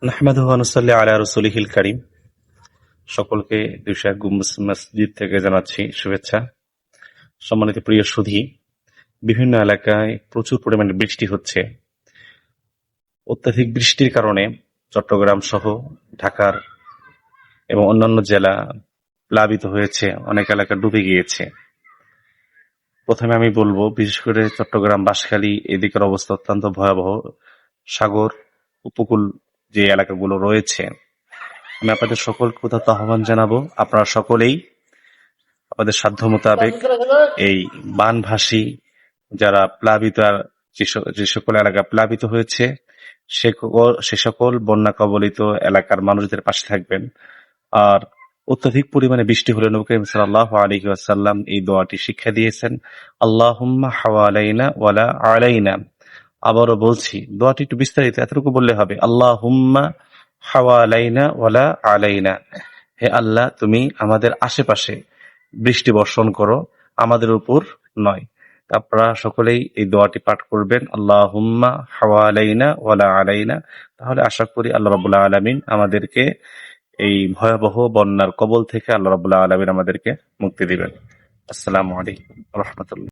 নাহমাদুহু ওয়া নুসাল্লি আলা রাসূলিহিল কারীম। সকলকে ২০১ গম্বুজ মসজিদ থেকে জানাচ্ছি শুভেচ্ছা। সম্মানিত প্রিয় সুধী, বিভিন্ন এলাকায় প্রচুর পরিমাণে বৃষ্টি হচ্ছে। অত্যাধিক বৃষ্টির কারণে চট্টগ্রাম সহ ঢাকার এবং অন্যান্য জেলা প্লাবিত হয়েছে, অনেক এলাকা ডুবে গিয়েছে। প্রথমে আমি বলবো, বিশেষ করে চট্টগ্রাম, বাঁশখালী এদিকের অবস্থা অত্যন্ত ভয়াবহ। সাগর উপকূল যে এলাকাগুলো রয়েছে, আমি আপনাদের সকলকে উদাত্ত আহ্বান জানাবো, আপনারা সকলেই আপনাদের সাধ্য মোতাবেক এই বানভাসী যারা প্লাবিত, যে সকল এলাকা প্লাবিত হয়েছে সে সকল বন্যা কবলিত এলাকার মানুষদের পাশে থাকবেন। আর অত্যধিক পরিমাণে বৃষ্টি হলে নবী করিম সাল্লাল্লাহু আলাইহি ওয়াসাল্লাম এই দোয়াটি শিক্ষা দিয়েছেন, আল্লাহুম্মা হাওয়ালাইনা ওয়ালা আলাইনা। আবারও বলছি, দোয়াটি একটু বিস্তারিত, এতটুকু বললে হবে, আল্লাহুম্মা হাওয়ালাইনা ওয়ালা আলাইনা। হে আল্লাহ, তুমি আমাদের আশেপাশে বৃষ্টি বর্ষণ করো, আমাদের উপর নয়। আপনারা সকলেই এই দোয়াটি পাঠ করবেন, আল্লাহুম্মা হাওয়ালাইনা ওয়ালা আলাইনা। তাহলে আশা করি আল্লাহ রাব্বুল আলামিন আমাদেরকে এই ভয়াবহ বন্যার কবল থেকে আল্লাহ রাব্বুল আলামিন আমাদেরকে মুক্তি দিবেন। আসসালামু আলাইকুম ওয়া রাহমাতুল্লাহ।